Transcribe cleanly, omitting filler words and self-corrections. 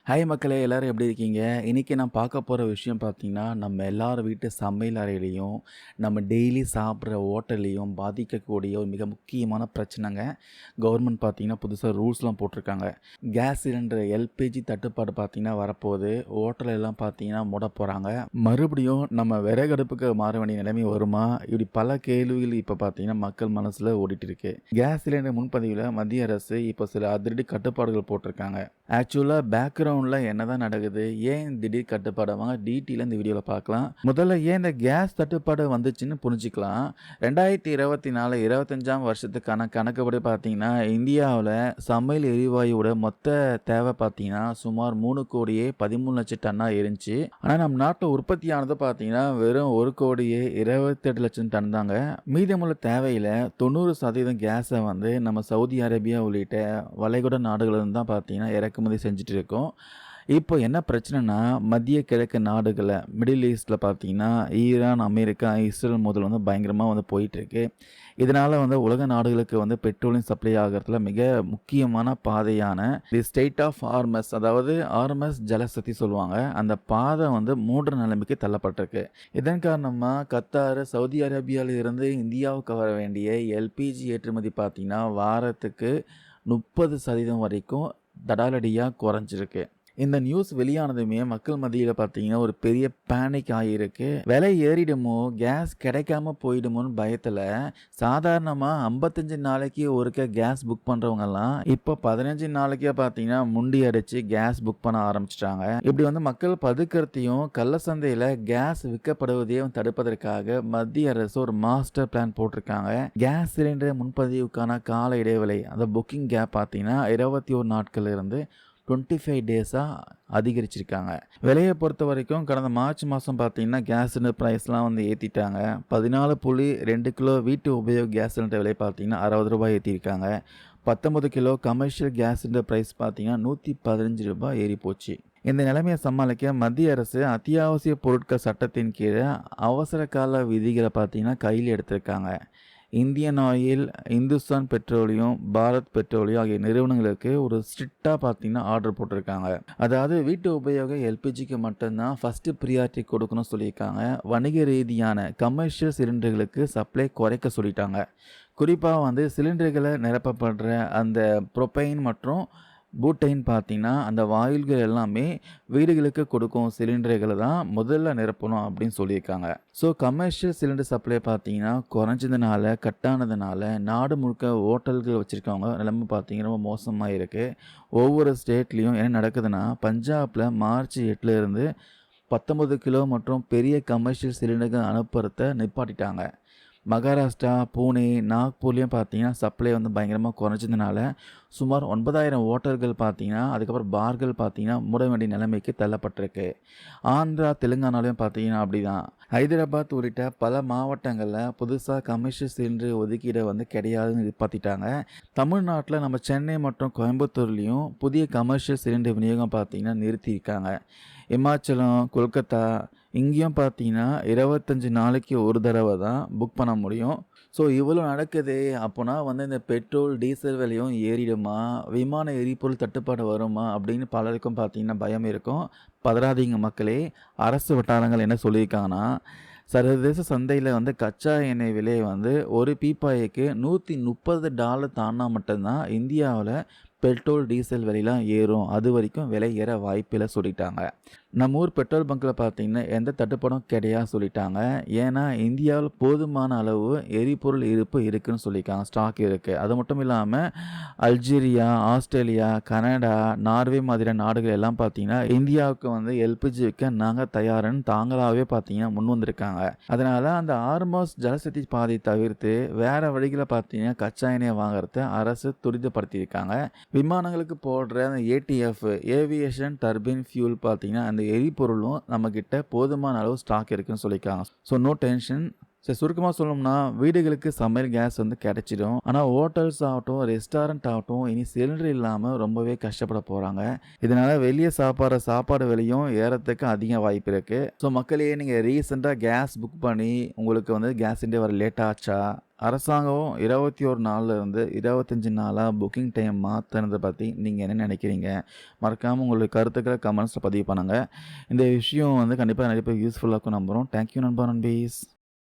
Hi மக்களே! எல்லாரும் எப்படி இருக்கீங்க? இன்னைக்கு நான் பார்க்க போற விஷயம் பார்த்தீங்கன்னா, நம்ம எல்லார் வீட்டு சமையல் அறையிலயும், நம்ம டெய்லி சாப்பிடுற ஹோட்டல்லயும் பாதிக்கக்கூடிய ஒரு மிக முக்கியமான பிரச்சனைங்க. கவர்மெண்ட் பார்த்தீங்கன்னா, புதுசா ரூல்ஸ்லாம் போட்டிருக்காங்க. கேஸ் சிலிண்டர் எல்பிஜி தட்டுப்பாடு பார்த்தீங்கன்னா வரப்போகுது. ஹோட்டல் எல்லாம் பார்த்தீங்கன்னா மூடப் போறாங்க. மறுபடியும் நம்ம விறகடுப்புக்கு மாற வேண்டிய நிலைமை வருமா? இப்படி பல கேள்விகள் இப்ப பார்த்தீங்கன்னா, மக்கள் மனசுல ஓடிட்டு இருக்கு. கேஸ் சிலிண்டர் முன்பதிவுல மத்திய அரசு இப்போ சில அதிரடி கட்டுப்பாடுகள் போட்டிருக்காங்க. ஆக்சுவலா பேக்கிரவுண்ட்ல என்னதான் நடக்குது? ஏன் திடீர் கட்டுப்பாடு? வாங்க டீட்டெயிலா இந்த வீடியோல பார்க்கலாம். முதல்ல ஏன் இந்த கேஸ் தட்டுப்பாடு வந்துச்சுன்னு புரிஞ்சுக்கலாம். 2024, 25ஆம் வருஷத்துக்கான கணக்குப்படி பார்த்தீங்கன்னா, இந்தியாவுல சமையல் எரிவாயுவோட மொத்த தேவை பார்த்தீங்கன்னா, சுமார் 3,13,00,000 டன்னா இருந்துச்சு. ஆனா நம்ம நாட்டுல உற்பத்தியானது பார்த்தீங்கன்னா, வெறும் 1,28,00,000 டன் தாங்க. மீதமுள்ள தேவையில 90% கேஸை வந்து நம்ம சவுதி அரேபியா உள்ளிட்ட வளைகுடா நாடுகள்ல தான் பார்த்தீங்கன்னா இறக்குமதி செஞ்சுட்டு இருக்கோம். இப்போ என்ன பிரச்சனைனா, மத்திய கிழக்கு நாடுகள்ல மிடில் ஈஸ்ட்ல பார்த்தீங்கன்னா, ஈரான், அமெரிக்கா, இஸ்ரேல் மோதல் வந்து பயங்கரமா வந்து போயிட்டுருக்கு. இதனால வந்து உலக நாடுகளுக்கு வந்து பெட்ரோலியம் சப்ளை ஆகுறதுல மிக முக்கியமான பாதையான தி ஸ்ட்ரெய்ட் ஆஃப் ஹார்மஸ், அதாவது ஹார்மஸ் ஜலசதி சொல்லுவாங்க. அந்த பாதை வந்து மூடுற நிலைமைக்கு தள்ளப்பட்டிருக்கு. இதன் காரணமா கத்தார், சவுதி அரேபியால இருந்து இந்தியாவுக்கு வர வேண்டிய எல்பிஜி ஏற்றுமதி பார்த்தீங்கன்னா, வாரத்துக்கு 30% வரைக்கும் தடாலடியா குறைஞ்சிருக்கு. இந்த நியூஸ் வெளியானதுமே மக்கள் மத்தியில பார்த்தீங்கன்னா, ஒரு பெரிய பேனிக் ஆகியிருக்கு. விலை ஏறிடுமோ, கேஸ் கிடைக்காம போயிடுமோன்னு பயத்துல, சாதாரணமா 55 நாளைக்கு ஒருக்க கேஸ் புக் பண்றவங்கலாம், இப்போ 15 நாளைக்கே பார்த்தீங்கன்னா, முண்டி அடிச்சு கேஸ் புக் பண்ண ஆரம்பிச்சுட்டாங்க. இப்படி வந்து மக்கள் பதுக்கறதையும், கள்ள சந்தையில கேஸ் விற்கப்படுவதையும் தடுப்பதற்காக மத்திய அரசு ஒரு மாஸ்டர் பிளான் போட்டிருக்காங்க. கேஸ் சிலிண்டர் முன்பதிவுக்கான கால இடைவேளை, அந்த புக்கிங் கேப் பார்த்தீங்கன்னா 21 நாட்கள் இருந்து 25 டேஸா அதிகரிச்சிருக்காங்க. விலையை பொறுத்த வரைக்கும் கடந்த மார்ச் மாதம் பார்த்தீங்கன்னா, கேஸ் சிலிண்டர் ப்ரைஸ்லாம் வந்து ஏற்றிட்டாங்க. 14.2 கிலோ வீட்டு உபயோக கேஸ் சிலிண்டர் விலை பார்த்தீங்கன்னா ரூ. 60 ஏற்றிருக்காங்க. 19 kilo commercial gas cylinder price பார்த்தீங்கன்னா ரூ. 115 ஏறி போச்சு. இந்த நிலைமையை சமாளிக்க மத்திய அரசு அத்தியாவசிய பொருட்கள் சட்டத்தின் கீழே அவசர கால விதிகளை பார்த்தீங்கன்னா கையில் எடுத்திருக்காங்க. Indian oil, Hindustan petroleum, Bharat petroleum ஆகிய நிறுவனங்களுக்கு ஒரு ஸ்ட்ரிக்டாக பார்த்தீங்கன்னா ஆர்டர் போட்டிருக்காங்க. அதாவது வீட்டு உபயோக எல்பிஜிக்கு மட்டும்தான் ஃபஸ்ட்டு ப்ரியாரிட்டி கொடுக்கணும்னு சொல்லியிருக்காங்க. வணிக ரீதியான கமர்ஷியல் சிலிண்டர்களுக்கு சப்ளை குறைக்க சொல்லிட்டாங்க. குறிப்பாக வந்து சிலிண்டர்களை நிரப்பப்படுற அந்த ப்ரொபைன் மற்றும் பூட்டைன் பார்த்தீங்கன்னா, அந்த வாயில்கள் எல்லாமே வீடுகளுக்கு கொடுக்கும் சிலிண்டர்களை தான் முதல்ல நிரப்பணும் அப்படின்னு சொல்லியிருக்காங்க. ஸோ கமர்ஷியல் சிலிண்டர் சப்ளை பார்த்தீங்கன்னா குறைஞ்சதுனால, கட்டானதுனால நாடு முழுக்க ஹோட்டல்கள் வச்சுருக்கவங்க நிலைமை பார்த்தீங்கன்னா ரொம்ப மோசமாக இருக்குது. ஒவ்வொரு ஸ்டேட்லேயும் என்ன நடக்குதுன்னா, பஞ்சாபில் மார்ச் 8 இருந்து 19 கிலோ மற்றும் பெரிய கமர்ஷியல் சிலிண்டர்கள் அனுப்புறத நிப்பாட்டிட்டாங்க. மகாராஷ்டிரா, பூனே, நாக்பூர்லேயும் பார்த்தீங்கன்னா சப்ளை வந்து பயங்கரமாக குறைஞ்சதுனால சுமார் 9,000 ஹோட்டல்கள் பார்த்தீங்கன்னா, அதுக்கப்புறம் பார்கள் பார்த்தீங்கன்னா மூட வேண்டிய நிலைமைக்கு தள்ளப்பட்டிருக்கு. ஆந்திரா, தெலுங்கானாலையும் பார்த்தீங்கன்னா அப்படிதான். ஹைதராபாத் உள்ளிட்ட பல மாவட்டங்களில் புதுசாக கமர்ஷியல் சிலிண்டர் ஒதுக்கீடை வந்து கிடையாதுன்னு நிப்பாட்டிட்டாங்க. தமிழ்நாட்டில் நம்ம சென்னை மற்றும் கோயம்புத்தூர்லேயும் புதிய கமர்ஷியல் சிலிண்டர் விநியோகம் பார்த்தீங்கன்னா நிறுத்தியிருக்காங்க. இமாச்சலம், கொல்கத்தா இங்கேயும் பார்த்தீங்கன்னா 25 நாளைக்கு ஒரு தடவை தான் புக் பண்ண முடியும். ஸோ இவ்வளோ நடக்குது. அப்போனா வந்து இந்த பெட்ரோல், டீசல் விலையும் ஏறிடுமா? விமான எரிபொருள் தட்டுப்பாடு வருமா? அப்படின்னு பலருக்கும் பார்த்தீங்கன்னா பயம் இருக்கும். பதறாதீங்க மக்களே. அரசு வட்டாரங்கள் என்ன சொல்லியிருக்காங்கன்னா, சர்வதேச சந்தையில் வந்து கச்சா எண்ணெய் விலை வந்து ஒரு பீப்பாய்க்கு $130 தாண்டினா மட்டும்தான் இந்தியாவில் பெட்ரோல், டீசல் விலையெல்லாம் ஏறும். அது வரைக்கும் விலை ஏற வாய்ப்பில்லை சொல்லிட்டாங்க. நம்ம ஊர் பெட்ரோல் பங்க்கில் பார்த்தீங்கன்னா எந்த தட்டுப்பாடும் கிடையாது சொல்லிட்டாங்க. ஏன்னா இந்தியாவில் போதுமான அளவு எரிபொருள் இருப்பு இருக்குதுன்னு சொல்லியிருக்காங்க. ஸ்டாக் இருக்குது. அது மட்டும் இல்லாமல் அல்ஜீரியா, ஆஸ்திரேலியா, கனடா, நார்வே மாதிரியான நாடுகள் எல்லாம் பார்த்தீங்கன்னா இந்தியாவுக்கு வந்து எல்பிஜி விற்க நாங்கள் தயாருன்னு தாங்களாகவே பார்த்தீங்கன்னா முன் வந்திருக்காங்க. அதனால் அந்த ஹார்மஸ் ஜலசக்தி பாதை தவிர்த்து வேறு வழிகளை பார்த்தீங்கன்னா கச்சா எண்ணெயை வாங்குறத அரசு துரிதப்படுத்தியிருக்காங்க. விமானங்களுக்கு போடுற அந்த ஏடிஎஃப், ஏவியேஷன் டர்பைன் ஃபியூல் பார்த்தீங்கன்னா அந்த எரிபொருளும் நம்மக்கிட்ட போதுமான அளவு ஸ்டாக் இருக்குன்னு சொல்லியிருக்காங்க. So no tension. சரி, சுருக்கமாக சொல்லணும்னா வீடுகளுக்கு சமையல் கேஸ் வந்து கிடைச்சிடும். ஆனால் ஹோட்டல்ஸ் ஆகட்டும், ரெஸ்டாரண்ட் ஆகட்டும் இனி சிலிண்டர் இல்லாமல் ரொம்பவே கஷ்டப்பட போகிறாங்க. இதனால் வெளியே சாப்பிட்ற சாப்பாடு விலையும் ஏறத்துக்கு அதிக வாய்ப்பு இருக்குது. ஸோ மக்களே, நீங்கள் ரீசெண்டாக கேஸ் புக் பண்ணி உங்களுக்கு வந்து கேஸ் சிலிண்டர் வர லேட் ஆச்சா? அரசாங்கம் 21 நாள்ல இருந்து 25 நாளா புக்கிங் டைம் மாத்துனத பத்தி நீங்க என்ன நினைக்கிறீங்க? மறக்காம உங்களுடைய கருத்துக்கள கமெண்ட்ஸ்ல பதிவு பண்ணுங்க. இந்த விஷயம் வந்து கண்டிப்பா நெறைய பேருக்கு யூஸ்ஃபுல்லா இருக்கும்னு நம்புறோம். தேங்க் யூ நண்பா, நண்பீஸ்.